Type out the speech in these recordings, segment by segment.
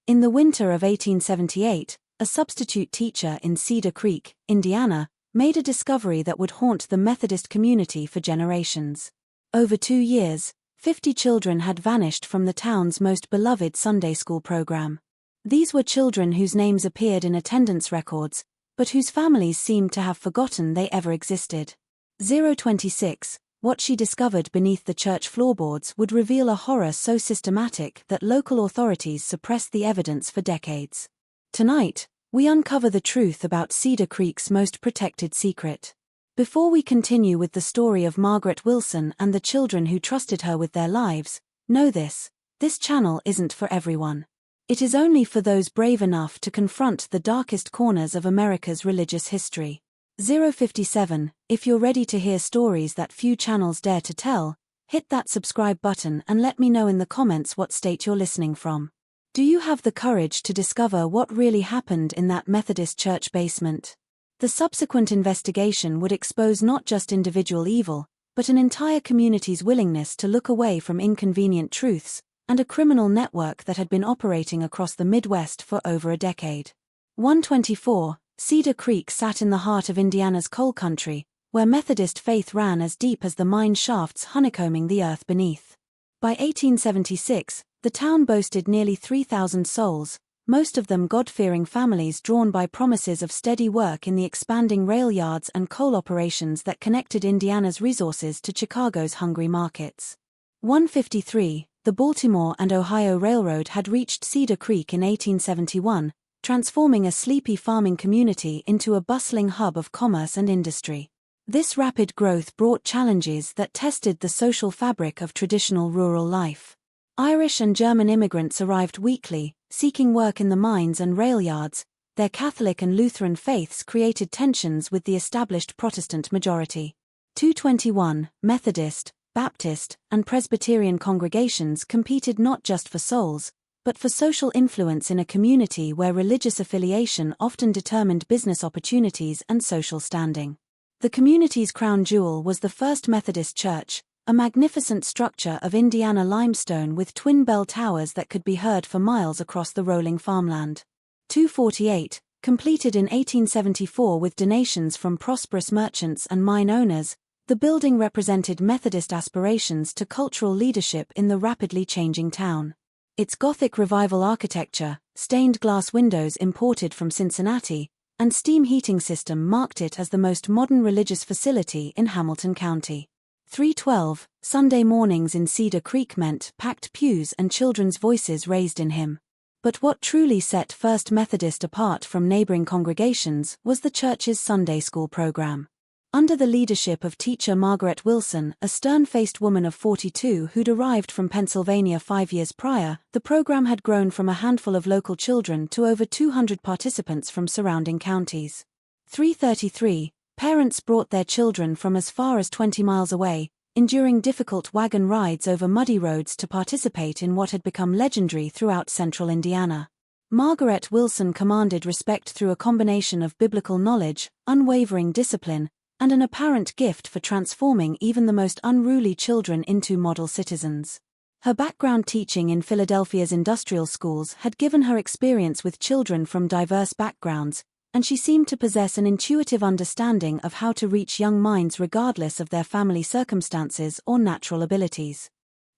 In the winter of 1878, a substitute teacher in Cedar Creek, Indiana, made a discovery that would haunt the Methodist community for generations. Over 2 years, 50 children had vanished from the town's most beloved Sunday school program. These were children whose names appeared in attendance records, but whose families seemed to have forgotten they ever existed. 026, what she discovered beneath the church floorboards would reveal a horror so systematic that local authorities suppressed the evidence for decades. Tonight, we uncover the truth about Cedar Creek's most protected secret. Before we continue with the story of Margaret Wilson and the children who trusted her with their lives, know this channel isn't for everyone. It is only for those brave enough to confront the darkest corners of America's religious history. 057, if you're ready to hear stories that few channels dare to tell, hit that subscribe button and let me know in the comments what state you're listening from. Do you have the courage to discover what really happened in that Methodist church basement? The subsequent investigation would expose not just individual evil, but an entire community's willingness to look away from inconvenient truths, and a criminal network that had been operating across the Midwest for over a decade. 124, Cedar Creek sat in the heart of Indiana's coal country, where Methodist faith ran as deep as the mine shafts honeycombing the earth beneath. By 1876, the town boasted nearly 3,000 souls, most of them God-fearing families drawn by promises of steady work in the expanding rail yards and coal operations that connected Indiana's resources to Chicago's hungry markets. 153, the Baltimore and Ohio Railroad had reached Cedar Creek in 1871, transforming a sleepy farming community into a bustling hub of commerce and industry. This rapid growth brought challenges that tested the social fabric of traditional rural life. Irish and German immigrants arrived weekly, seeking work in the mines and rail yards. Their Catholic and Lutheran faiths created tensions with the established Protestant majority. 221, Methodist, Baptist, and Presbyterian congregations competed not just for souls, but for social influence in a community where religious affiliation often determined business opportunities and social standing. The community's crown jewel was the First Methodist Church, a magnificent structure of Indiana limestone with twin bell towers that could be heard for miles across the rolling farmland. 248, completed in 1874 with donations from prosperous merchants and mine owners, the building represented Methodist aspirations to cultural leadership in the rapidly changing town. Its Gothic Revival architecture, stained glass windows imported from Cincinnati, and steam heating system marked it as the most modern religious facility in Hamilton County. 312, Sunday mornings in Cedar Creek meant packed pews and children's voices raised in hymn. But what truly set First Methodist apart from neighboring congregations was the church's Sunday school program. Under the leadership of teacher Margaret Wilson, a stern-faced woman of 42 who'd arrived from Pennsylvania 5 years prior, the program had grown from a handful of local children to over 200 participants from surrounding counties. 333, parents brought their children from as far as 20 miles away, enduring difficult wagon rides over muddy roads to participate in what had become legendary throughout central Indiana. Margaret Wilson commanded respect through a combination of biblical knowledge, unwavering discipline, and an apparent gift for transforming even the most unruly children into model citizens. Her background teaching in Philadelphia's industrial schools had given her experience with children from diverse backgrounds, and she seemed to possess an intuitive understanding of how to reach young minds regardless of their family circumstances or natural abilities.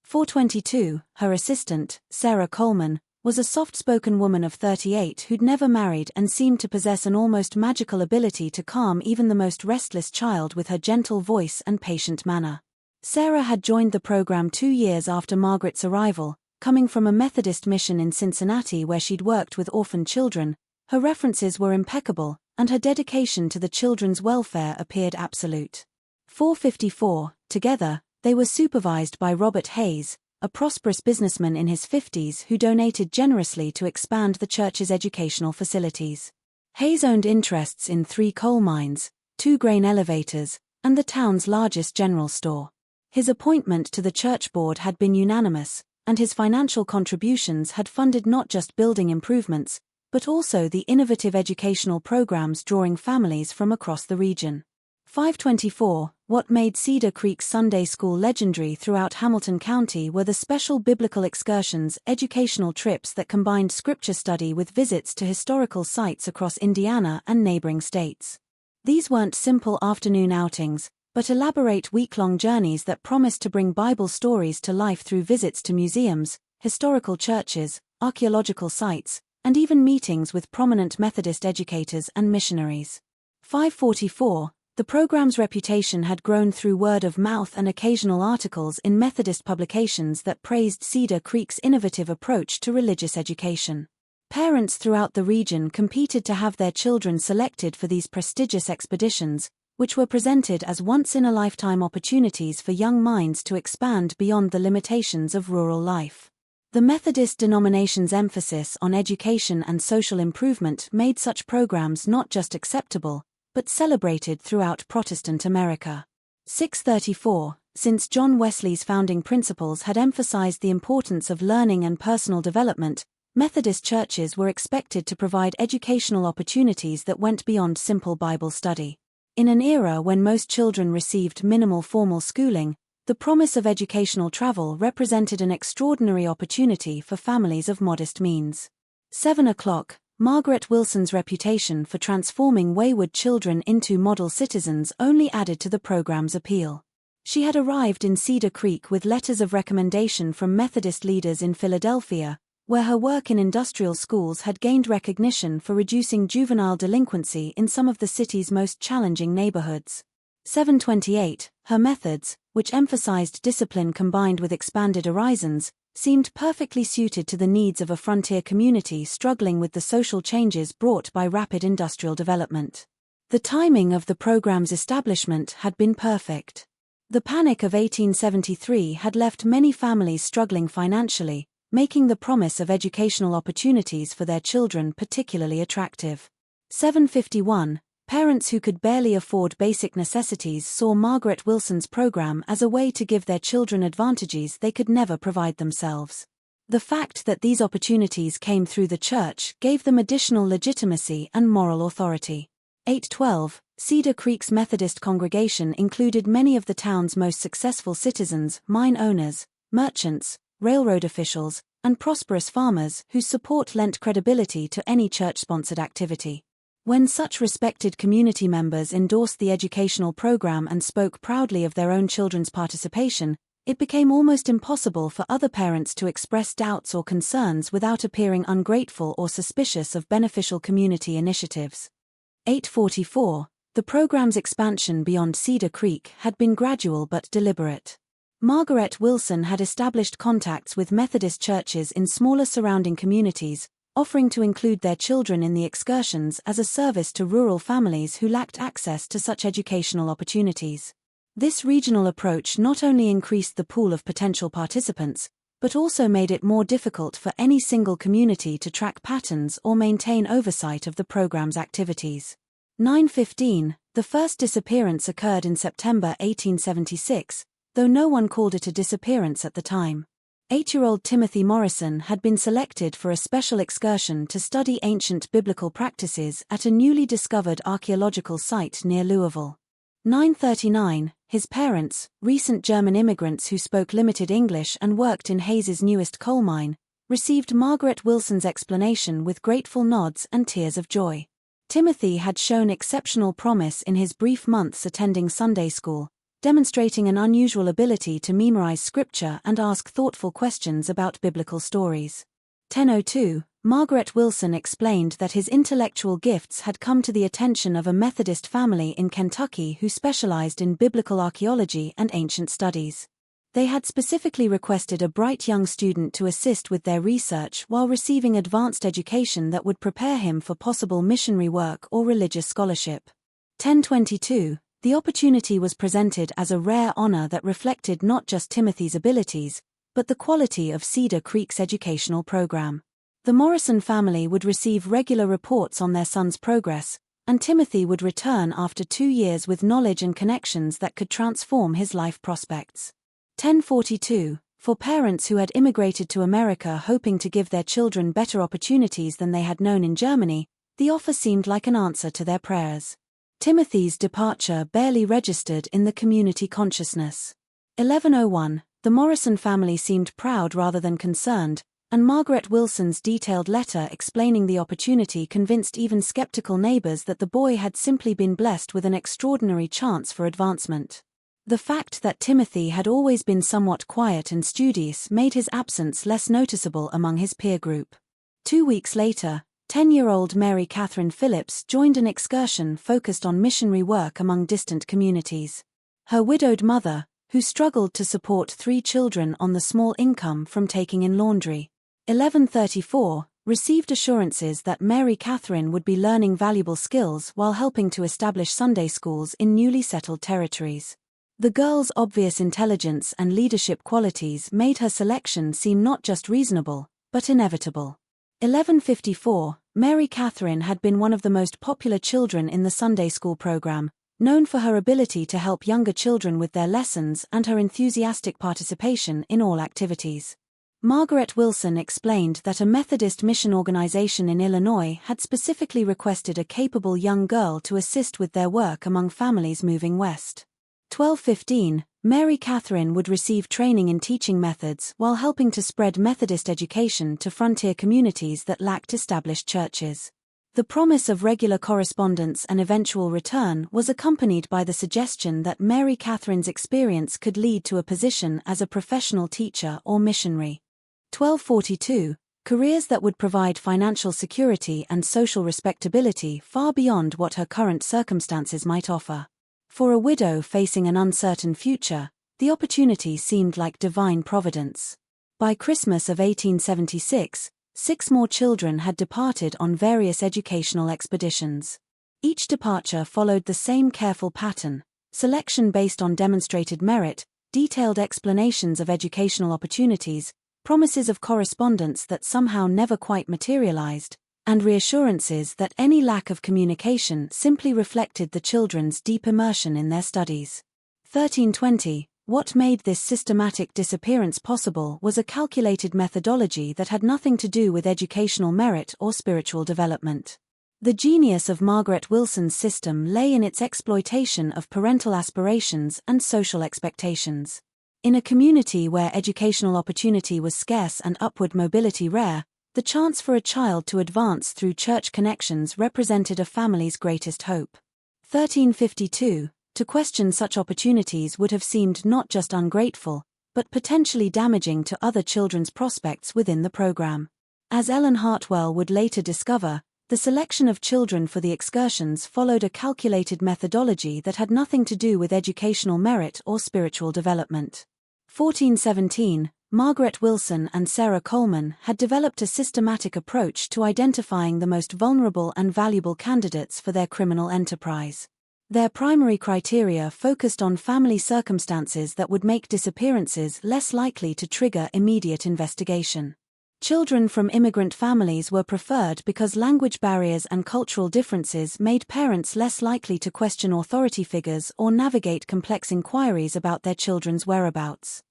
422, her assistant, Sarah Coleman, was a soft-spoken woman of 38 who'd never married and seemed to possess an almost magical ability to calm even the most restless child with her gentle voice and patient manner. Sarah had joined the program 2 years after Margaret's arrival, coming from a Methodist mission in Cincinnati where she'd worked with orphan children. Her references were impeccable, and her dedication to the children's welfare appeared absolute. 454, together, they were supervised by Robert Hayes, a prosperous businessman in his 50s who donated generously to expand the church's educational facilities. Hayes owned interests in 3 coal mines, 2 grain elevators, and the town's largest general store. His appointment to the church board had been unanimous, and his financial contributions had funded not just building improvements, but also the innovative educational programs drawing families from across the region. 524. What made Cedar Creek Sunday School legendary throughout Hamilton County were the special biblical excursions, educational trips that combined scripture study with visits to historical sites across Indiana and neighboring states. These weren't simple afternoon outings, but elaborate week-long journeys that promised to bring Bible stories to life through visits to museums, historical churches, archaeological sites, and even meetings with prominent Methodist educators and missionaries. 544. The program's reputation had grown through word of mouth and occasional articles in Methodist publications that praised Cedar Creek's innovative approach to religious education. Parents throughout the region competed to have their children selected for these prestigious expeditions, which were presented as once-in-a-lifetime opportunities for young minds to expand beyond the limitations of rural life. The Methodist denomination's emphasis on education and social improvement made such programs not just acceptable, but celebrated throughout Protestant America. 634. Since John Wesley's founding principles had emphasized the importance of learning and personal development, Methodist churches were expected to provide educational opportunities that went beyond simple Bible study. In an era when most children received minimal formal schooling, the promise of educational travel represented an extraordinary opportunity for families of modest means. 7 o'clock. Margaret Wilson's reputation for transforming wayward children into model citizens only added to the program's appeal. She had arrived in Cedar Creek with letters of recommendation from Methodist leaders in Philadelphia, where her work in industrial schools had gained recognition for reducing juvenile delinquency in some of the city's most challenging neighborhoods. 728. Her methods, which emphasized discipline combined with expanded horizons, seemed perfectly suited to the needs of a frontier community struggling with the social changes brought by rapid industrial development. The timing of the program's establishment had been perfect. The Panic of 1873 had left many families struggling financially, making the promise of educational opportunities for their children particularly attractive. 751. Parents who could barely afford basic necessities saw Margaret Wilson's program as a way to give their children advantages they could never provide themselves. The fact that these opportunities came through the church gave them additional legitimacy and moral authority. 812. Cedar Creek's Methodist congregation included many of the town's most successful citizens, mine owners, merchants, railroad officials, and prosperous farmers whose support lent credibility to any church-sponsored activity. When such respected community members endorsed the educational program and spoke proudly of their own children's participation, it became almost impossible for other parents to express doubts or concerns without appearing ungrateful or suspicious of beneficial community initiatives. 844. The program's expansion beyond Cedar Creek had been gradual but deliberate. Margaret Wilson had established contacts with Methodist churches in smaller surrounding communities, offering to include their children in the excursions as a service to rural families who lacked access to such educational opportunities. This regional approach not only increased the pool of potential participants, but also made it more difficult for any single community to track patterns or maintain oversight of the program's activities. 915. The first disappearance occurred in September 1876, though no one called it a disappearance at the time. 8-year-old Timothy Morrison had been selected for a special excursion to study ancient biblical practices at a newly discovered archaeological site near Louisville. 939. His parents, recent German immigrants who spoke limited English and worked in Hayes's newest coal mine, received Margaret Wilson's explanation with grateful nods and tears of joy. Timothy had shown exceptional promise in his brief months attending Sunday school, demonstrating an unusual ability to memorize scripture and ask thoughtful questions about biblical stories. 1002. Margaret Wilson explained that his intellectual gifts had come to the attention of a Methodist family in Kentucky who specialized in biblical archaeology and ancient studies. They had specifically requested a bright young student to assist with their research while receiving advanced education that would prepare him for possible missionary work or religious scholarship. 1022. The opportunity was presented as a rare honor that reflected not just Timothy's abilities, but the quality of Cedar Creek's educational program. The Morrison family would receive regular reports on their son's progress, and Timothy would return after 2 years with knowledge and connections that could transform his life prospects. 1042. For parents who had immigrated to America hoping to give their children better opportunities than they had known in Germany, the offer seemed like an answer to their prayers. Timothy's departure barely registered in the community consciousness. 1101, the Morrison family seemed proud rather than concerned, and Margaret Wilson's detailed letter explaining the opportunity convinced even skeptical neighbors that the boy had simply been blessed with an extraordinary chance for advancement. The fact that Timothy had always been somewhat quiet and studious made his absence less noticeable among his peer group. 2 weeks later, 10-year-old Mary Catherine Phillips joined an excursion focused on missionary work among distant communities. Her widowed mother, who struggled to support 3 children on the small income from taking in laundry, 1134, received assurances that Mary Catherine would be learning valuable skills while helping to establish Sunday schools in newly settled territories. The girl's obvious intelligence and leadership qualities made her selection seem not just reasonable, but inevitable. 1154, Mary Catherine had been one of the most popular children in the Sunday school program, known for her ability to help younger children with their lessons and her enthusiastic participation in all activities. Margaret Wilson explained that a Methodist mission organization in Illinois had specifically requested a capable young girl to assist with their work among families moving west. 1215, Mary Catherine would receive training in teaching methods while helping to spread Methodist education to frontier communities that lacked established churches. The promise of regular correspondence and eventual return was accompanied by the suggestion that Mary Catherine's experience could lead to a position as a professional teacher or missionary. 1242, careers that would provide financial security and social respectability far beyond what her current circumstances might offer. For a widow facing an uncertain future, the opportunity seemed like divine providence. By Christmas of 1876, 6 more children had departed on various educational expeditions. Each departure followed the same careful pattern: selection based on demonstrated merit, detailed explanations of educational opportunities, promises of correspondence that somehow never quite materialized, and reassurances that any lack of communication simply reflected the children's deep immersion in their studies. 1320, what made this systematic disappearance possible was a calculated methodology that had nothing to do with educational merit or spiritual development. The genius of Margaret Wilson's system lay in its exploitation of parental aspirations and social expectations. In a community where educational opportunity was scarce and upward mobility rare, the chance for a child to advance through church connections represented a family's greatest hope. 1352, to question such opportunities would have seemed not just ungrateful, but potentially damaging to other children's prospects within the program. As Ellen Hartwell would later discover, the selection of children for the excursions followed a calculated methodology that had nothing to do with educational merit or spiritual development. 1417, Margaret Wilson and Sarah Coleman had developed a systematic approach to identifying the most vulnerable and valuable candidates for their criminal enterprise. Their primary criteria focused on family circumstances that would make disappearances less likely to trigger immediate investigation. Children from immigrant families were preferred because language barriers and cultural differences made parents less likely to question authority figures or navigate complex inquiries about their children's whereabouts.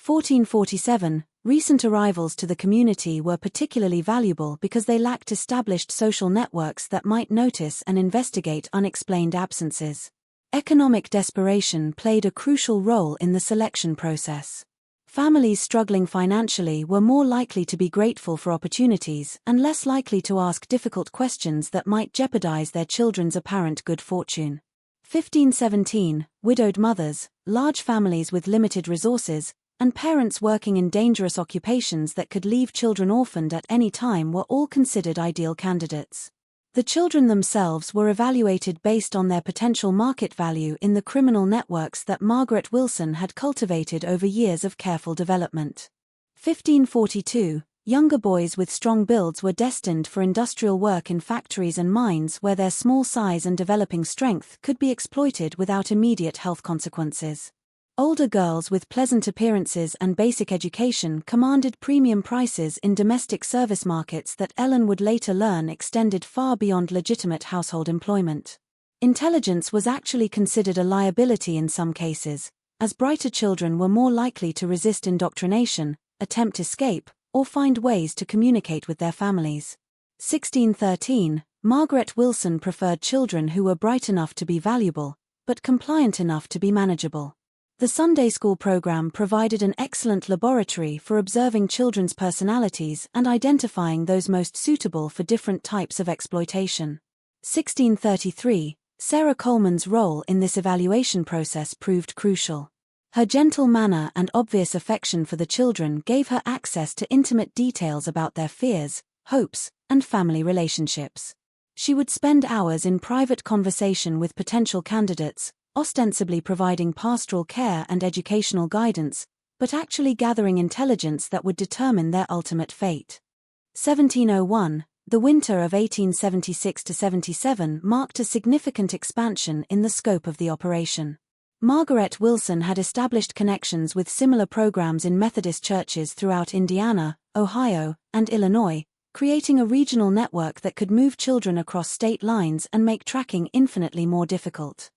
1447, recent arrivals to the community were particularly valuable because they lacked established social networks that might notice and investigate unexplained absences. Economic desperation played a crucial role in the selection process. Families struggling financially were more likely to be grateful for opportunities and less likely to ask difficult questions that might jeopardize their children's apparent good fortune. 1517, widowed mothers, large families with limited resources, and parents working in dangerous occupations that could leave children orphaned at any time were all considered ideal candidates. The children themselves were evaluated based on their potential market value in the criminal networks that Margaret Wilson had cultivated over years of careful development. 1542, younger boys with strong builds were destined for industrial work in factories and mines where their small size and developing strength could be exploited without immediate health consequences. Older girls with pleasant appearances and basic education commanded premium prices in domestic service markets that Ellen would later learn extended far beyond legitimate household employment. Intelligence was actually considered a liability in some cases, as brighter children were more likely to resist indoctrination, attempt escape, or find ways to communicate with their families. 1613, Margaret Wilson preferred children who were bright enough to be valuable, but compliant enough to be manageable. The Sunday school program provided an excellent laboratory for observing children's personalities and identifying those most suitable for different types of exploitation. 1633, Sarah Coleman's role in this evaluation process proved crucial. Her gentle manner and obvious affection for the children gave her access to intimate details about their fears, hopes, and family relationships. She would spend hours in private conversation with potential candidates, ostensibly providing pastoral care and educational guidance, but actually gathering intelligence that would determine their ultimate fate. 1701, the winter of 1876–77 marked a significant expansion in the scope of the operation. Margaret Wilson had established connections with similar programs in Methodist churches throughout Indiana, Ohio, and Illinois, creating a regional network that could move children across state lines and make tracking infinitely more difficult.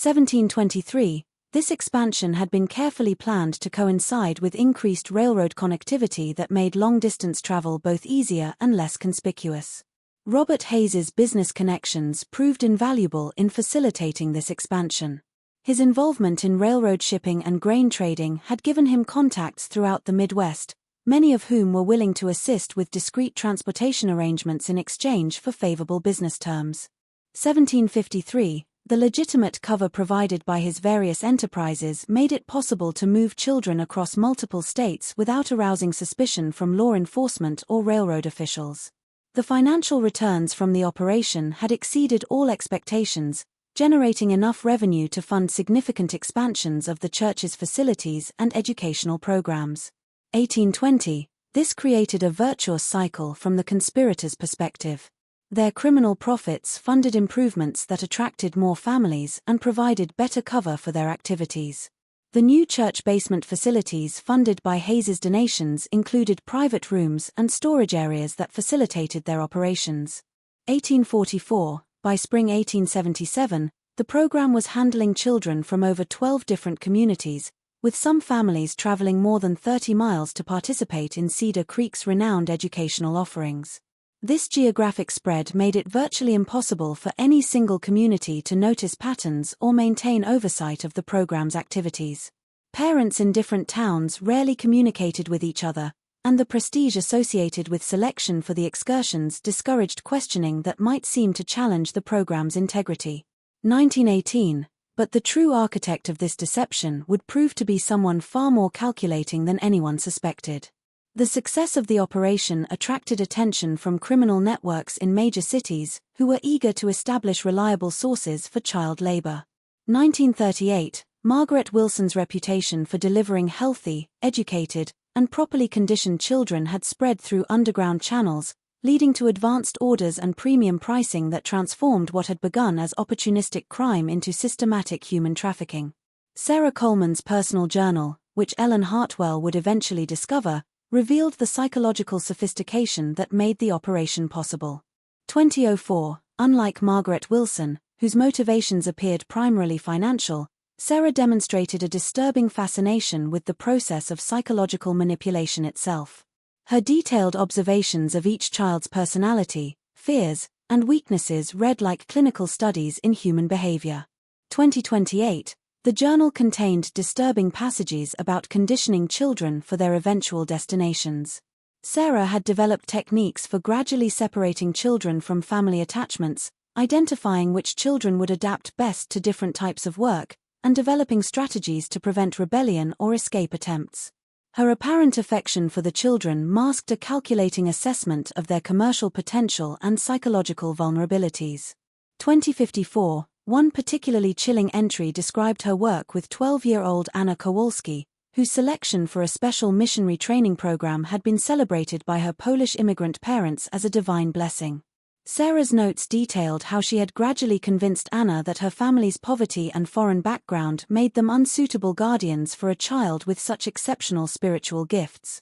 1723, this expansion had been carefully planned to coincide with increased railroad connectivity that made long-distance travel both easier and less conspicuous. Robert Hayes's business connections proved invaluable in facilitating this expansion. His involvement in railroad shipping and grain trading had given him contacts throughout the Midwest, many of whom were willing to assist with discreet transportation arrangements in exchange for favorable business terms. 1753, the legitimate cover provided by his various enterprises made it possible to move children across multiple states without arousing suspicion from law enforcement or railroad officials. The financial returns from the operation had exceeded all expectations, generating enough revenue to fund significant expansions of the church's facilities and educational programs. 1820, this created a virtuous cycle from the conspirators' perspective. Their criminal profits funded improvements that attracted more families and provided better cover for their activities. The new church basement facilities funded by Hayes's donations included private rooms and storage areas that facilitated their operations. 1844, by spring 1877, the program was handling children from over 12 different communities, with some families traveling more than 30 miles to participate in Cedar Creek's renowned educational offerings. This geographic spread made it virtually impossible for any single community to notice patterns or maintain oversight of the program's activities. Parents in different towns rarely communicated with each other, and the prestige associated with selection for the excursions discouraged questioning that might seem to challenge the program's integrity. 1918, but the true architect of this deception would prove to be someone far more calculating than anyone suspected. The success of the operation attracted attention from criminal networks in major cities who were eager to establish reliable sources for child labor. 1938, Margaret Wilson's reputation for delivering healthy, educated, and properly conditioned children had spread through underground channels, leading to advanced orders and premium pricing that transformed what had begun as opportunistic crime into systematic human trafficking. Sarah Coleman's personal journal, which Ellen Hartwell would eventually discover, revealed the psychological sophistication that made the operation possible. 2004, unlike Margaret Wilson, whose motivations appeared primarily financial, Sarah demonstrated a disturbing fascination with the process of psychological manipulation itself. Her detailed observations of each child's personality, fears, and weaknesses read like clinical studies in human behavior. 2028, the journal contained disturbing passages about conditioning children for their eventual destinations. Sarah had developed techniques for gradually separating children from family attachments, identifying which children would adapt best to different types of work, and developing strategies to prevent rebellion or escape attempts. Her apparent affection for the children masked a calculating assessment of their commercial potential and psychological vulnerabilities. 2054, one particularly chilling entry described her work with 12-year-old Anna Kowalski, whose selection for a special missionary training program had been celebrated by her Polish immigrant parents as a divine blessing. Sarah's notes detailed how she had gradually convinced Anna that her family's poverty and foreign background made them unsuitable guardians for a child with such exceptional spiritual gifts.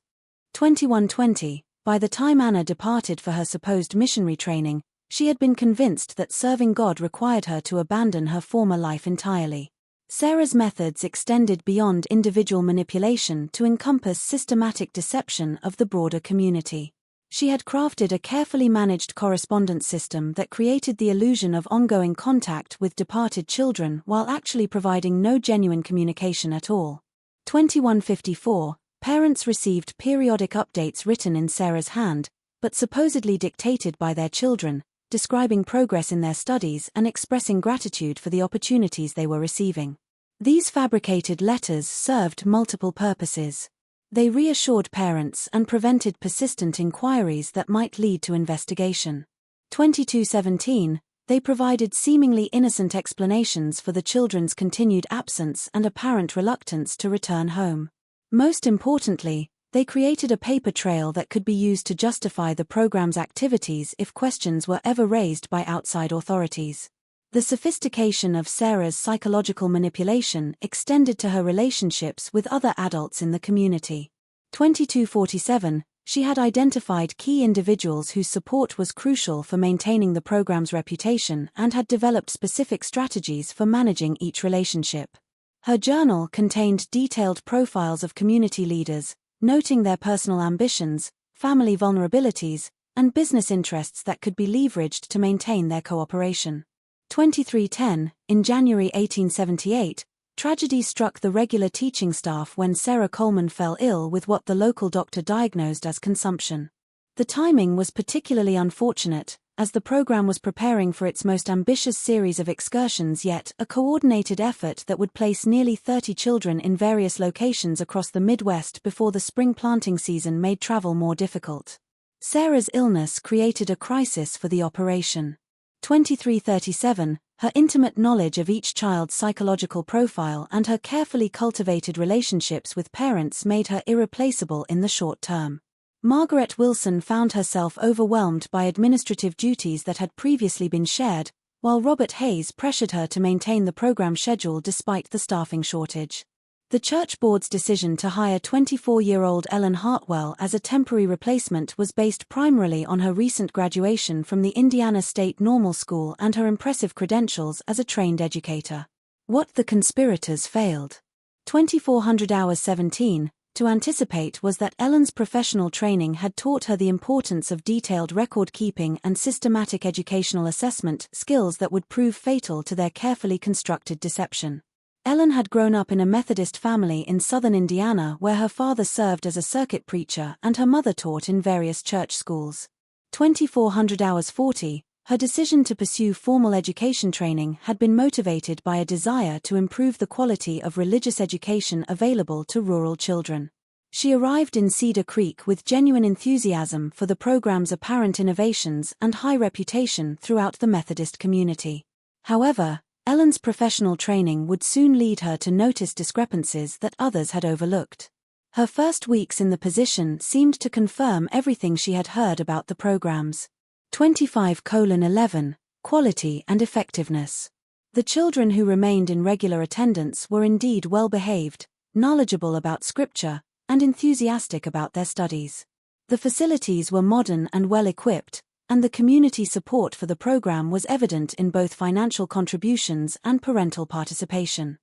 2120, by the time Anna departed for her supposed missionary training, she had been convinced that serving God required her to abandon her former life entirely. Sarah's methods extended beyond individual manipulation to encompass systematic deception of the broader community. She had crafted a carefully managed correspondence system that created the illusion of ongoing contact with departed children while actually providing no genuine communication at all. 2154, parents received periodic updates written in Sarah's hand, but supposedly dictated by their children, describing progress in their studies and expressing gratitude for the opportunities they were receiving. These fabricated letters served multiple purposes. They reassured parents and prevented persistent inquiries that might lead to investigation. 2217, they provided seemingly innocent explanations for the children's continued absence and apparent reluctance to return home. Most importantly, they created a paper trail that could be used to justify the program's activities if questions were ever raised by outside authorities. The sophistication of Sarah's psychological manipulation extended to her relationships with other adults in the community. 2247, she had identified key individuals whose support was crucial for maintaining the program's reputation and had developed specific strategies for managing each relationship. Her journal contained detailed profiles of community leaders, noting their personal ambitions, family vulnerabilities, and business interests that could be leveraged to maintain their cooperation. 2310, in January 1878, tragedy struck the regular teaching staff when Sarah Coleman fell ill with what the local doctor diagnosed as consumption. The timing was particularly unfortunate, as the program was preparing for its most ambitious series of excursions yet, a coordinated effort that would place nearly 30 children in various locations across the Midwest before the spring planting season made travel more difficult. Sarah's illness created a crisis for the operation. 2337, her intimate knowledge of each child's psychological profile and her carefully cultivated relationships with parents made her irreplaceable in the short term. Margaret Wilson found herself overwhelmed by administrative duties that had previously been shared, while Robert Hayes pressured her to maintain the program schedule despite the staffing shortage. The church board's decision to hire 24-year-old Ellen Hartwell as a temporary replacement was based primarily on her recent graduation from the Indiana State Normal School and her impressive credentials as a trained educator. What the conspirators failed. 2400 hours 17, to anticipate was that Ellen's professional training had taught her the importance of detailed record-keeping and systematic educational assessment skills that would prove fatal to their carefully constructed deception. Ellen had grown up in a Methodist family in southern Indiana where her father served as a circuit preacher and her mother taught in various church schools. 2400 hours 40, her decision to pursue formal education training had been motivated by a desire to improve the quality of religious education available to rural children. She arrived in Cedar Creek with genuine enthusiasm for the program's apparent innovations and high reputation throughout the Methodist community. However, Ellen's professional training would soon lead her to notice discrepancies that others had overlooked. Her first weeks in the position seemed to confirm everything she had heard about the programs. 25:11, Quality and Effectiveness. The children who remained in regular attendance were indeed well-behaved, knowledgeable about Scripture, and enthusiastic about their studies. The facilities were modern and well-equipped, and the community support for the program was evident in both financial contributions and parental participation.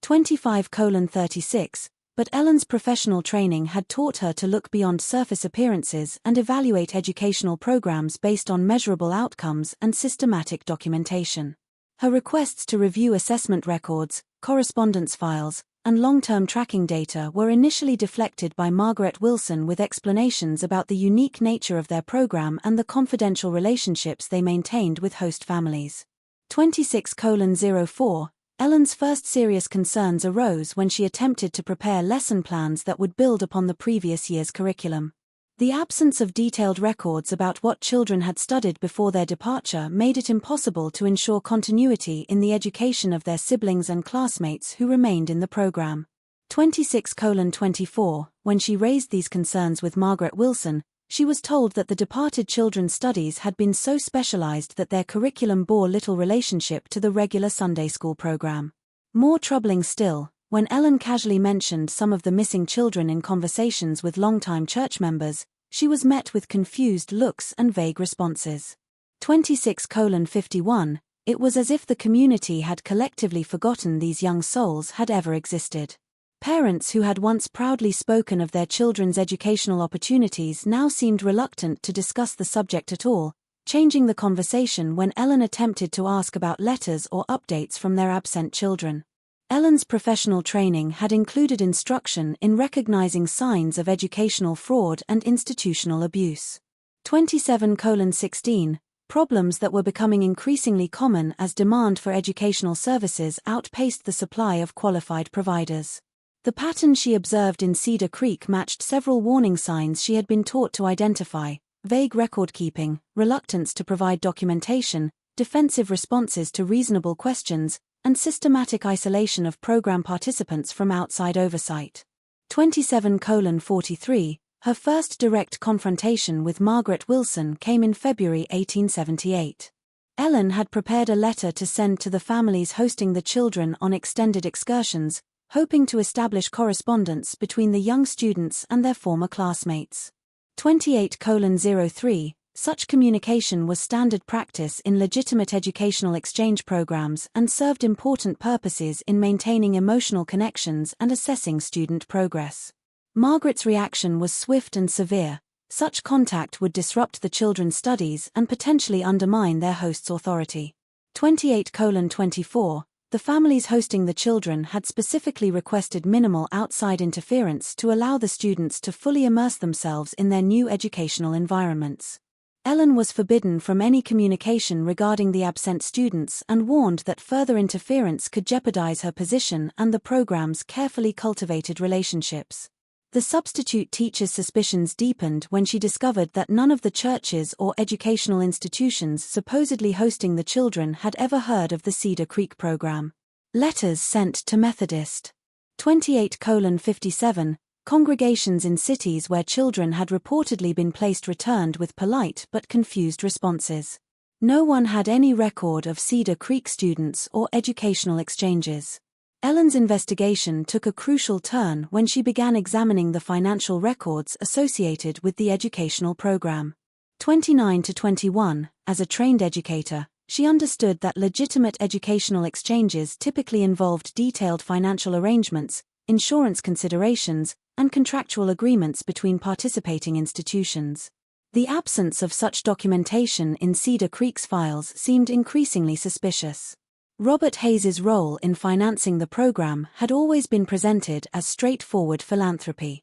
25:36, but Ellen's professional training had taught her to look beyond surface appearances and evaluate educational programs based on measurable outcomes and systematic documentation. Her requests to review assessment records, correspondence files, and long-term tracking data were initially deflected by Margaret Wilson with explanations about the unique nature of their program and the confidential relationships they maintained with host families. 26:04, Ellen's first serious concerns arose when she attempted to prepare lesson plans that would build upon the previous year's curriculum. The absence of detailed records about what children had studied before their departure made it impossible to ensure continuity in the education of their siblings and classmates who remained in the program. 26:24, when she raised these concerns with Margaret Wilson, she was told that the departed children's studies had been so specialized that their curriculum bore little relationship to the regular Sunday school program. More troubling still, when Ellen casually mentioned some of the missing children in conversations with longtime church members, she was met with confused looks and vague responses. 26:51, it was as if the community had collectively forgotten these young souls had ever existed. Parents who had once proudly spoken of their children's educational opportunities now seemed reluctant to discuss the subject at all, changing the conversation when Ellen attempted to ask about letters or updates from their absent children. Ellen's professional training had included instruction in recognizing signs of educational fraud and institutional abuse. 27:16 Problems that were becoming increasingly common as demand for educational services outpaced the supply of qualified providers. The pattern she observed in Cedar Creek matched several warning signs she had been taught to identify: vague record-keeping, reluctance to provide documentation, defensive responses to reasonable questions, and systematic isolation of program participants from outside oversight. 27:43 Her first direct confrontation with Margaret Wilson came in February 1878. Ellen had prepared a letter to send to the families hosting the children on extended excursions, hoping to establish correspondence between the young students and their former classmates. 28:03 Such communication was standard practice in legitimate educational exchange programs and served important purposes in maintaining emotional connections and assessing student progress. Margaret's reaction was swift and severe. Such contact would disrupt the children's studies and potentially undermine their host's authority. 28:24 The families hosting the children had specifically requested minimal outside interference to allow the students to fully immerse themselves in their new educational environments. Ellen was forbidden from any communication regarding the absent students and warned that further interference could jeopardize her position and the program's carefully cultivated relationships. The substitute teacher's suspicions deepened when she discovered that none of the churches or educational institutions supposedly hosting the children had ever heard of the Cedar Creek program. Letters sent to Methodist. 28:57 Congregations in cities where children had reportedly been placed returned with polite but confused responses. No one had any record of Cedar Creek students or educational exchanges. Ellen's investigation took a crucial turn when she began examining the financial records associated with the educational program. 29-21 As a trained educator, she understood that legitimate educational exchanges typically involved detailed financial arrangements, insurance considerations, and contractual agreements between participating institutions. The absence of such documentation in Cedar Creek's files seemed increasingly suspicious. Robert Hayes's role in financing the program had always been presented as straightforward philanthropy.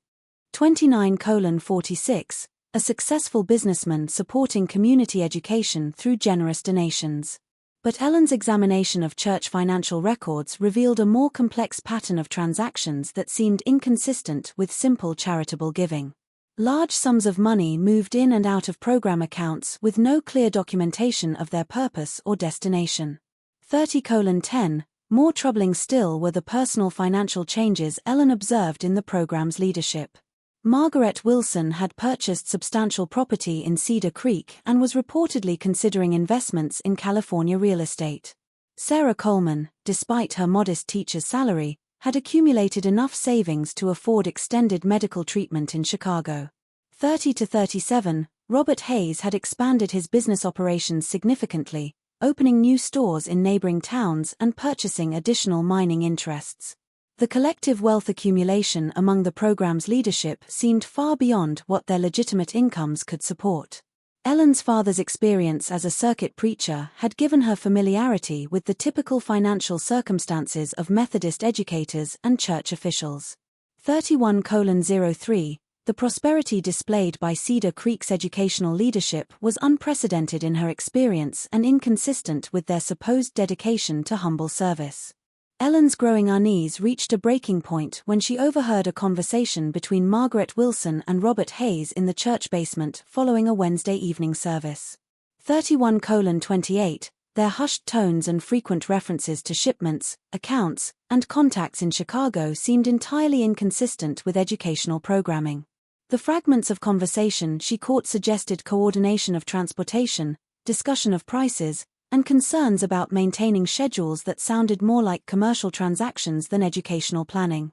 29:46 A successful businessman supporting community education through generous donations. But Ellen's examination of church financial records revealed a more complex pattern of transactions that seemed inconsistent with simple charitable giving. Large sums of money moved in and out of program accounts with no clear documentation of their purpose or destination. 30:10 More troubling still were the personal financial changes Ellen observed in the program's leadership. Margaret Wilson had purchased substantial property in Cedar Creek and was reportedly considering investments in California real estate. Sarah Coleman, despite her modest teacher's salary, had accumulated enough savings to afford extended medical treatment in Chicago. 30-37 Robert Hayes had expanded his business operations significantly, opening new stores in neighboring towns and purchasing additional mining interests. The collective wealth accumulation among the program's leadership seemed far beyond what their legitimate incomes could support. Ellen's father's experience as a circuit preacher had given her familiarity with the typical financial circumstances of Methodist educators and church officials. 31:03 The prosperity displayed by Cedar Creek's educational leadership was unprecedented in her experience and inconsistent with their supposed dedication to humble service. Ellen's growing unease reached a breaking point when she overheard a conversation between Margaret Wilson and Robert Hayes in the church basement following a Wednesday evening service. 31:28 Their hushed tones and frequent references to shipments, accounts, and contacts in Chicago seemed entirely inconsistent with educational programming. The fragments of conversation she caught suggested coordination of transportation, discussion of prices, and concerns about maintaining schedules that sounded more like commercial transactions than educational planning.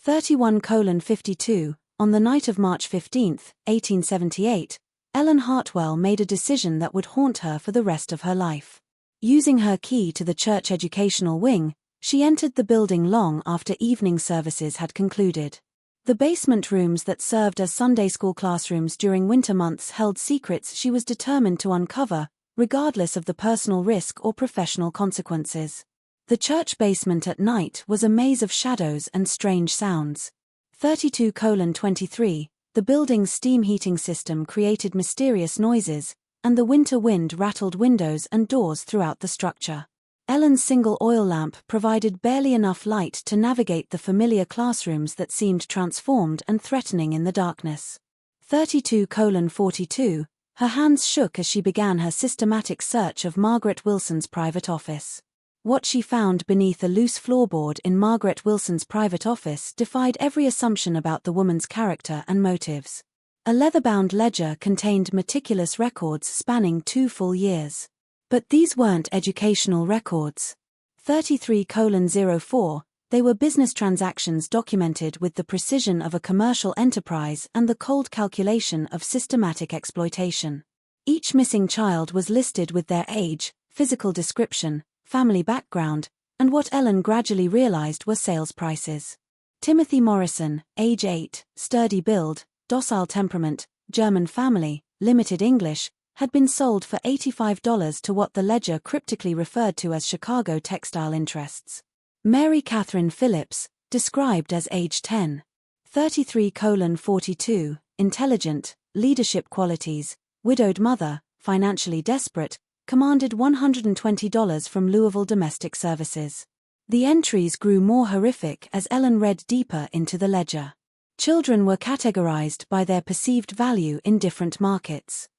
31:52 On the night of March 15, 1878, Ellen Hartwell made a decision that would haunt her for the rest of her life. Using her key to the church educational wing, She entered the building long after evening services had concluded. The basement rooms that served as Sunday school classrooms during winter months held secrets she was determined to uncover, regardless of the personal risk or professional consequences. The church basement at night was a maze of shadows and strange sounds. 32:23, the building's steam heating system created mysterious noises, and the winter wind rattled windows and doors throughout the structure. Ellen's single oil lamp provided barely enough light to navigate the familiar classrooms that seemed transformed and threatening in the darkness. 32:42, her hands shook as she began her systematic search of Margaret Wilson's private office. What she found beneath a loose floorboard in Margaret Wilson's private office defied every assumption about the woman's character and motives. A leather-bound ledger contained meticulous records spanning 2 full years. But these weren't educational records. 33:04, they were business transactions documented with the precision of a commercial enterprise and the cold calculation of systematic exploitation. Each missing child was listed with their age, physical description, family background, and what Ellen gradually realized were sales prices. Timothy Morrison, age 8, sturdy build, docile temperament, German family, limited English, had been sold for $85 to what the ledger cryptically referred to as Chicago textile interests. Mary Catherine Phillips, described as age 10. 33:42, intelligent, leadership qualities, widowed mother, financially desperate, commanded $120 from Louisville Domestic Services. The entries grew more horrific as Ellen read deeper into the ledger. Children were categorized by their perceived value in different markets.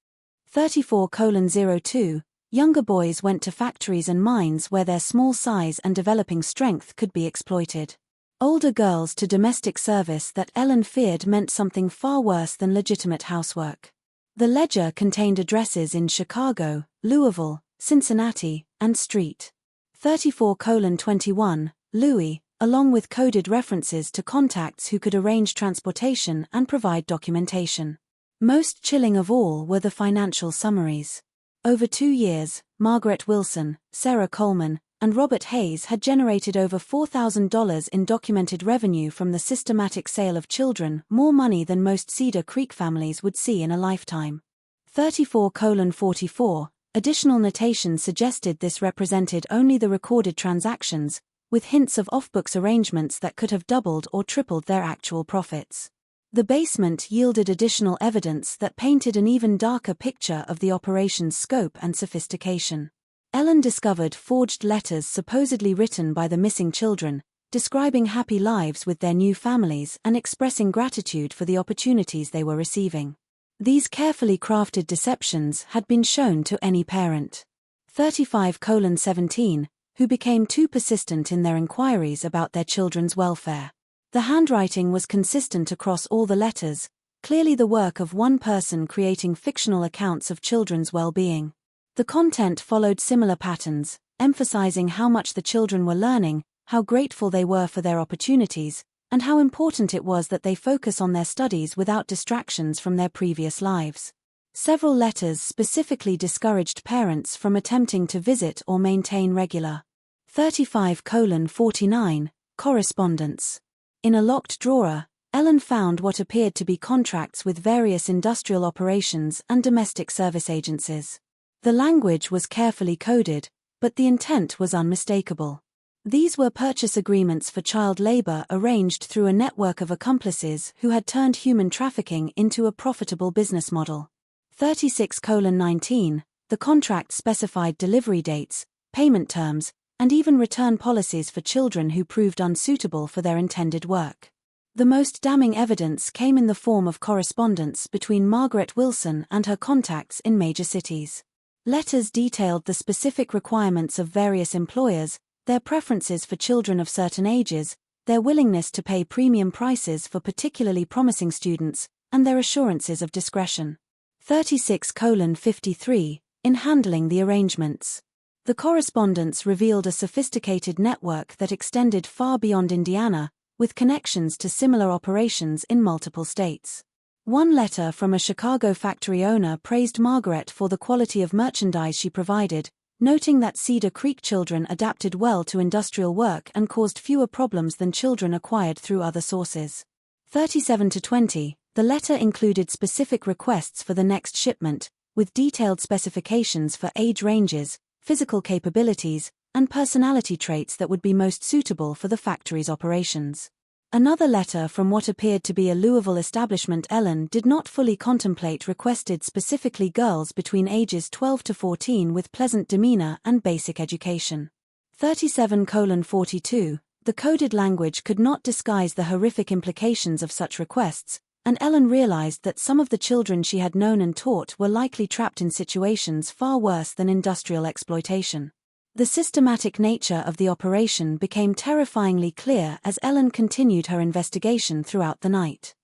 34:02, younger boys went to factories and mines where their small size and developing strength could be exploited. Older girls to domestic service that Ellen feared meant something far worse than legitimate housework. The ledger contained addresses in Chicago, Louisville, Cincinnati, and St. 34:21, Louis, along with coded references to contacts who could arrange transportation and provide documentation. Most chilling of all were the financial summaries. Over 2 years, Margaret Wilson, Sarah Coleman, and Robert Hayes had generated over $4,000 in documented revenue from the systematic sale of children, more money than most Cedar Creek families would see in a lifetime. 34:44, additional notation suggested this represented only the recorded transactions, with hints of off-books arrangements that could have doubled or tripled their actual profits. The basement yielded additional evidence that painted an even darker picture of the operation's scope and sophistication. Ellen discovered forged letters supposedly written by the missing children, describing happy lives with their new families and expressing gratitude for the opportunities they were receiving. These carefully crafted deceptions had been shown to any parent. 35:17, who became too persistent in their inquiries about their children's welfare. The handwriting was consistent across all the letters, clearly the work of one person creating fictional accounts of children's well-being. The content followed similar patterns, emphasizing how much the children were learning, how grateful they were for their opportunities, and how important it was that they focus on their studies without distractions from their previous lives. Several letters specifically discouraged parents from attempting to visit or maintain regular. 35:49, correspondence. In a locked drawer, Ellen found what appeared to be contracts with various industrial operations and domestic service agencies. The language was carefully coded, but the intent was unmistakable. These were purchase agreements for child labor arranged through a network of accomplices who had turned human trafficking into a profitable business model. 36:19, the contract specified delivery dates, payment terms, and even return policies for children who proved unsuitable for their intended work. The most damning evidence came in the form of correspondence between Margaret Wilson and her contacts in major cities. Letters detailed the specific requirements of various employers, their preferences for children of certain ages, their willingness to pay premium prices for particularly promising students, and their assurances of discretion. 36:53, in handling the arrangements. The correspondence revealed a sophisticated network that extended far beyond Indiana, with connections to similar operations in multiple states. One letter from a Chicago factory owner praised Margaret for the quality of merchandise she provided, noting that Cedar Creek children adapted well to industrial work and caused fewer problems than children acquired through other sources. 37-20, the letter included specific requests for the next shipment, with detailed specifications for age ranges, physical capabilities, and personality traits that would be most suitable for the factory's operations. Another letter from what appeared to be a Louisville establishment Ellen did not fully contemplate requested specifically girls between ages 12 to 14 with pleasant demeanor and basic education. 37:42, the coded language could not disguise the horrific implications of such requests, and Ellen realized that some of the children she had known and taught were likely trapped in situations far worse than industrial exploitation. The systematic nature of the operation became terrifyingly clear as Ellen continued her investigation throughout the night.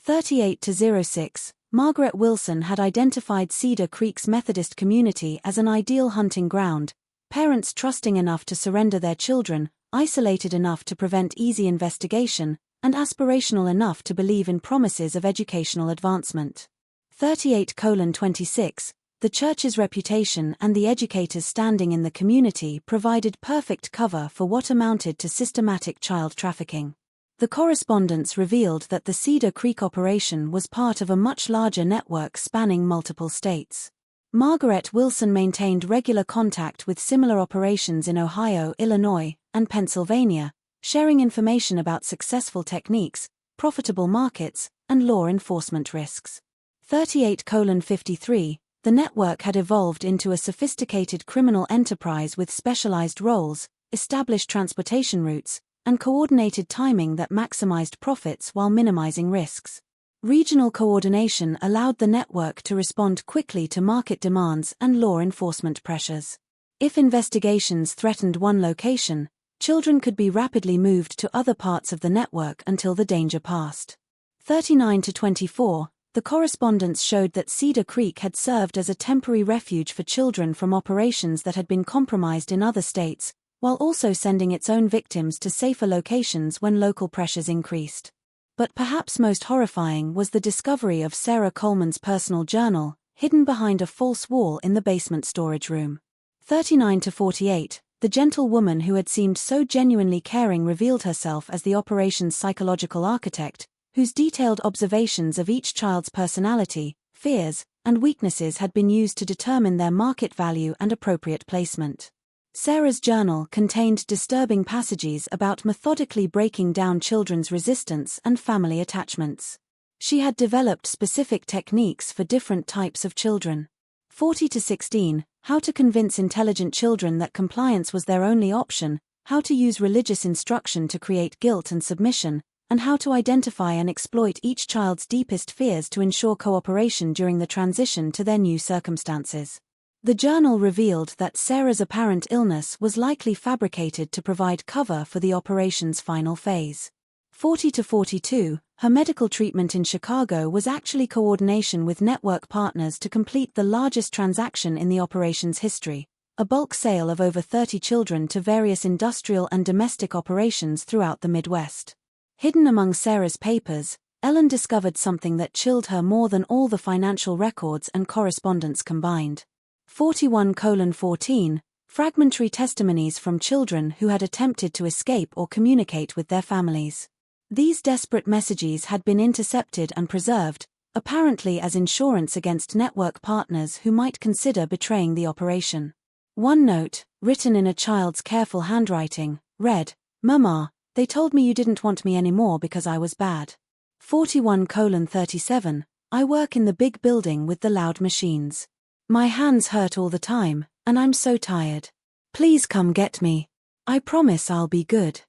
38-06, Margaret Wilson had identified Cedar Creek's Methodist community as an ideal hunting ground, parents trusting enough to surrender their children, isolated enough to prevent easy investigation, and aspirational enough to believe in promises of educational advancement. 38:26, the church's reputation and the educators' standing in the community provided perfect cover for what amounted to systematic child trafficking. The correspondence revealed that the Cedar Creek operation was part of a much larger network spanning multiple states. Margaret Wilson maintained regular contact with similar operations in Ohio, Illinois, and Pennsylvania, sharing information about successful techniques, profitable markets, and law enforcement risks. 38:53, the network had evolved into a sophisticated criminal enterprise with specialized roles, established transportation routes, and coordinated timing that maximized profits while minimizing risks. Regional coordination allowed the network to respond quickly to market demands and law enforcement pressures. If investigations threatened one location, children could be rapidly moved to other parts of the network until the danger passed. 39-24, the correspondence showed that Cedar Creek had served as a temporary refuge for children from operations that had been compromised in other states, while also sending its own victims to safer locations when local pressures increased. But perhaps most horrifying was the discovery of Sarah Coleman's personal journal, hidden behind a false wall in the basement storage room. 39-48, the gentle woman who had seemed so genuinely caring revealed herself as the operation's psychological architect, whose detailed observations of each child's personality, fears, and weaknesses had been used to determine their market value and appropriate placement. Sarah's journal contained disturbing passages about methodically breaking down children's resistance and family attachments. She had developed specific techniques for different types of children. 40-16, how to convince intelligent children that compliance was their only option, how to use religious instruction to create guilt and submission, and how to identify and exploit each child's deepest fears to ensure cooperation during the transition to their new circumstances. The journal revealed that Sarah's apparent illness was likely fabricated to provide cover for the operation's final phase. 40-42, her medical treatment in Chicago was actually coordination with network partners to complete the largest transaction in the operation's history, a bulk sale of over 30 children to various industrial and domestic operations throughout the Midwest. Hidden among Sarah's papers, Ellen discovered something that chilled her more than all the financial records and correspondence combined. 41:14, fragmentary testimonies from children who had attempted to escape or communicate with their families. These desperate messages had been intercepted and preserved, apparently as insurance against network partners who might consider betraying the operation. One note, written in a child's careful handwriting, read, "Mama, they told me you didn't want me anymore because I was bad." 41:37, I work in the big building with the loud machines. My hands hurt all the time, and I'm so tired. Please come get me. I promise I'll be good.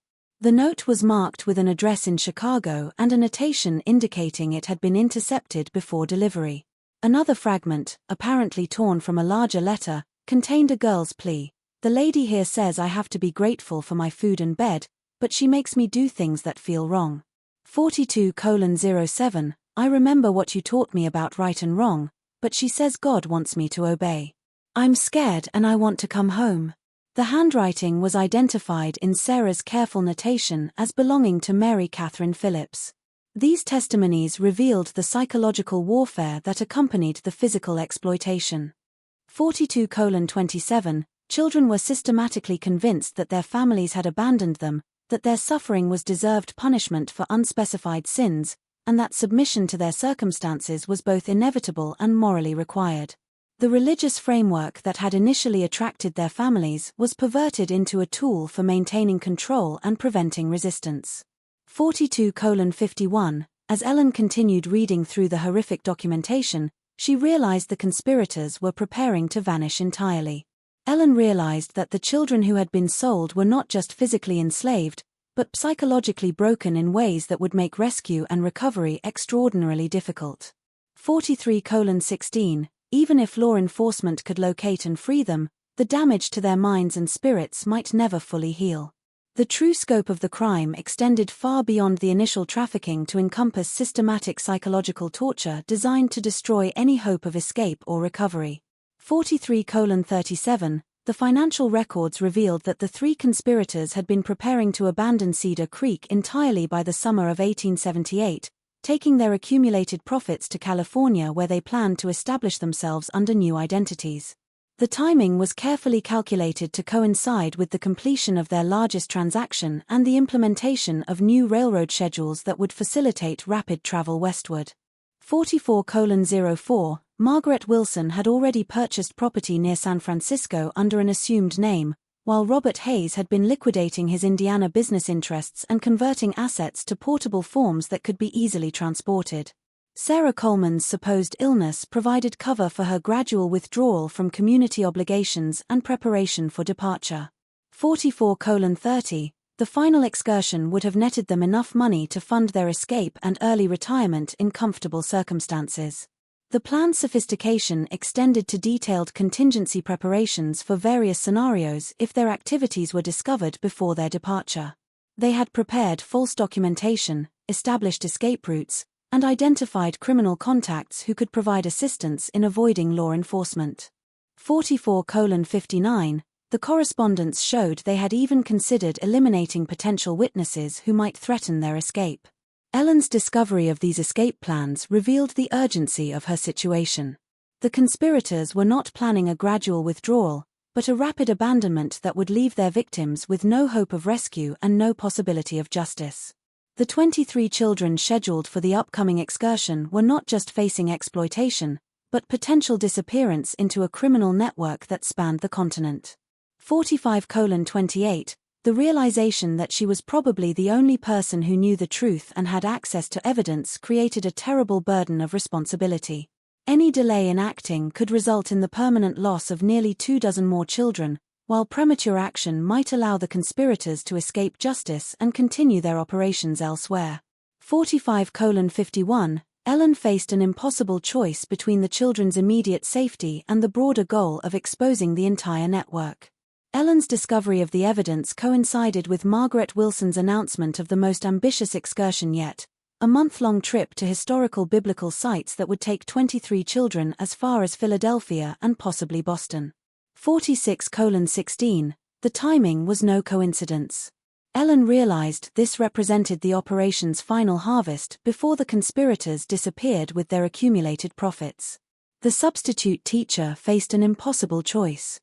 The note was marked with an address in Chicago and a notation indicating it had been intercepted before delivery. Another fragment, apparently torn from a larger letter, contained a girl's plea. "The lady here says I have to be grateful for my food and bed, but she makes me do things that feel wrong." 42:07, I remember what you taught me about right and wrong, but she says God wants me to obey. I'm scared and I want to come home. The handwriting was identified in Sarah's careful notation as belonging to Mary Catherine Phillips. These testimonies revealed the psychological warfare that accompanied the physical exploitation. 42:27, Children were systematically convinced that their families had abandoned them, that their suffering was deserved punishment for unspecified sins, and that submission to their circumstances was both inevitable and morally required. The religious framework that had initially attracted their families was perverted into a tool for maintaining control and preventing resistance. 42:51 As Ellen continued reading through the horrific documentation, she realized the conspirators were preparing to vanish entirely. Ellen realized that the children who had been sold were not just physically enslaved, but psychologically broken in ways that would make rescue and recovery extraordinarily difficult. 43:16 Even if law enforcement could locate and free them, the damage to their minds and spirits might never fully heal. The true scope of the crime extended far beyond the initial trafficking to encompass systematic psychological torture designed to destroy any hope of escape or recovery. 43:37 The financial records revealed that the three conspirators had been preparing to abandon Cedar Creek entirely by the summer of 1878, taking their accumulated profits to California where they planned to establish themselves under new identities. The timing was carefully calculated to coincide with the completion of their largest transaction and the implementation of new railroad schedules that would facilitate rapid travel westward. 44:04 Margaret Wilson had already purchased property near San Francisco under an assumed name, while Robert Hayes had been liquidating his Indiana business interests and converting assets to portable forms that could be easily transported. Sarah Coleman's supposed illness provided cover for her gradual withdrawal from community obligations and preparation for departure. 44:30 The final excursion would have netted them enough money to fund their escape and early retirement in comfortable circumstances. The plan's sophistication extended to detailed contingency preparations for various scenarios if their activities were discovered before their departure. They had prepared false documentation, established escape routes, and identified criminal contacts who could provide assistance in avoiding law enforcement. 44:59 The correspondence showed they had even considered eliminating potential witnesses who might threaten their escape. Ellen's discovery of these escape plans revealed the urgency of her situation. The conspirators were not planning a gradual withdrawal, but a rapid abandonment that would leave their victims with no hope of rescue and no possibility of justice. The 23 children scheduled for the upcoming excursion were not just facing exploitation, but potential disappearance into a criminal network that spanned the continent. 45:28 The realization that she was probably the only person who knew the truth and had access to evidence created a terrible burden of responsibility. Any delay in acting could result in the permanent loss of nearly 24 more children, while premature action might allow the conspirators to escape justice and continue their operations elsewhere. 45:51 Ellen faced an impossible choice between the children's immediate safety and the broader goal of exposing the entire network. Ellen's discovery of the evidence coincided with Margaret Wilson's announcement of the most ambitious excursion yet, a month-long trip to historical biblical sites that would take 23 children as far as Philadelphia and possibly Boston. 46:16 The timing was no coincidence. Ellen realized this represented the operation's final harvest before the conspirators disappeared with their accumulated profits. The substitute teacher faced an impossible choice.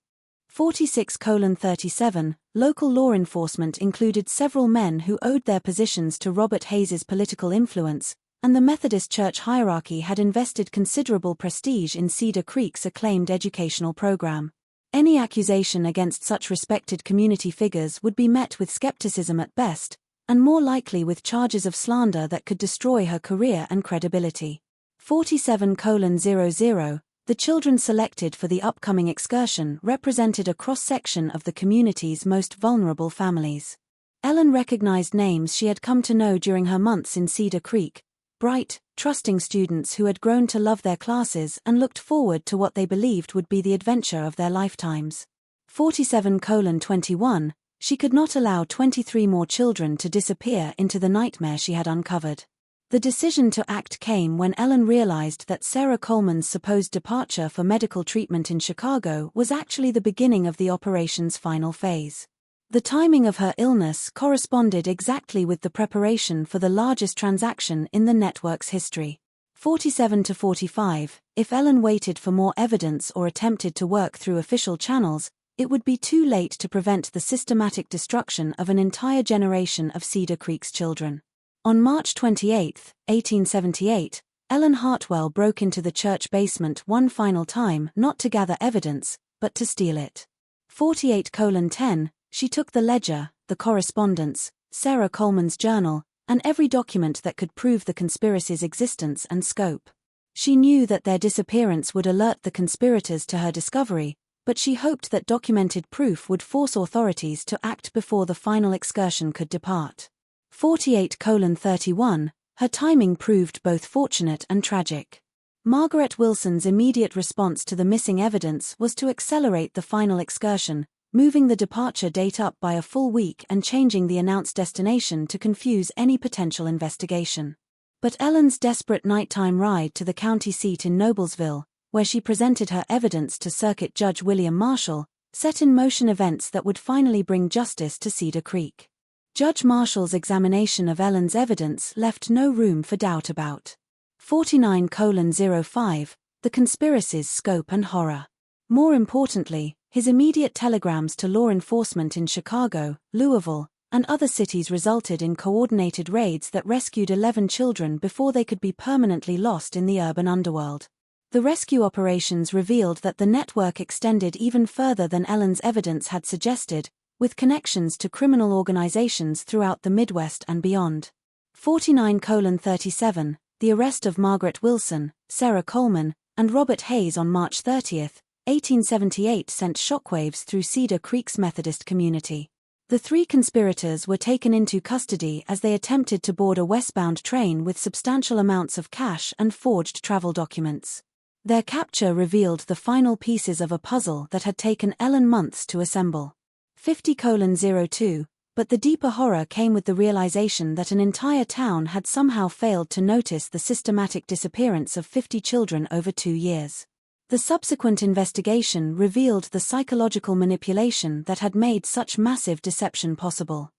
46:37 Local law enforcement included several men who owed their positions to Robert Hayes's political influence, and the Methodist Church hierarchy had invested considerable prestige in Cedar Creek's acclaimed educational program. Any accusation against such respected community figures would be met with skepticism at best, and more likely with charges of slander that could destroy her career and credibility. 47:00 The children selected for the upcoming excursion represented a cross-section of the community's most vulnerable families. Ellen recognized names she had come to know during her months in Cedar Creek, bright, trusting students who had grown to love their classes and looked forward to what they believed would be the adventure of their lifetimes. 47:21 She could not allow 23 more children to disappear into the nightmare she had uncovered. The decision to act came when Ellen realized that Sarah Coleman's supposed departure for medical treatment in Chicago was actually the beginning of the operation's final phase. The timing of her illness corresponded exactly with the preparation for the largest transaction in the network's history. 47:45 If Ellen waited for more evidence or attempted to work through official channels, it would be too late to prevent the systematic destruction of an entire generation of Cedar Creek's children. On March 28, 1878, Ellen Hartwell broke into the church basement one final time, not to gather evidence, but to steal it. 48:10, she took the ledger, the correspondence, Sarah Coleman's journal, and every document that could prove the conspiracy's existence and scope. She knew that their disappearance would alert the conspirators to her discovery, but she hoped that documented proof would force authorities to act before the final excursion could depart. 48:31, her timing proved both fortunate and tragic. Margaret Wilson's immediate response to the missing evidence was to accelerate the final excursion, moving the departure date up by a full week and changing the announced destination to confuse any potential investigation. But Ellen's desperate nighttime ride to the county seat in Noblesville, where she presented her evidence to Circuit Judge William Marshall, set in motion events that would finally bring justice to Cedar Creek. Judge Marshall's examination of Ellen's evidence left no room for doubt about 49:05, the conspiracy's scope and horror. More importantly, his immediate telegrams to law enforcement in Chicago, Louisville, and other cities resulted in coordinated raids that rescued 11 children before they could be permanently lost in the urban underworld. The rescue operations revealed that the network extended even further than Ellen's evidence had suggested, with connections to criminal organizations throughout the Midwest and beyond. 49:37, the arrest of Margaret Wilson, Sarah Coleman, and Robert Hayes on March 30, 1878 sent shockwaves through Cedar Creek's Methodist community. The three conspirators were taken into custody as they attempted to board a westbound train with substantial amounts of cash and forged travel documents. Their capture revealed the final pieces of a puzzle that had taken Ellen months to assemble. 50:02, but the deeper horror came with the realization that an entire town had somehow failed to notice the systematic disappearance of 50 children over 2 years. The subsequent investigation revealed the psychological manipulation that had made such massive deception possible.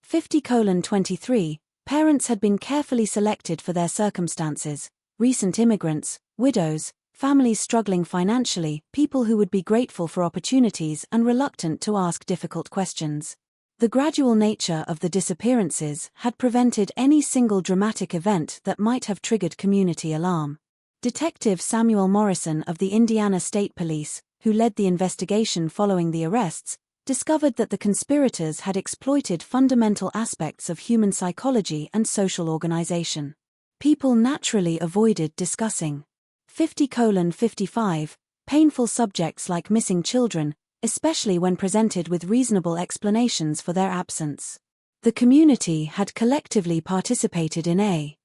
50:23, parents had been carefully selected for their circumstances: recent immigrants, widows, families struggling financially, people who would be grateful for opportunities and reluctant to ask difficult questions. The gradual nature of the disappearances had prevented any single dramatic event that might have triggered community alarm. Detective Samuel Morrison of the Indiana State Police, who led the investigation following the arrests, discovered that the conspirators had exploited fundamental aspects of human psychology and social organization. People naturally avoided discussing 50:55, painful subjects like missing children, especially when presented with reasonable explanations for their absence. The community had collectively participated in a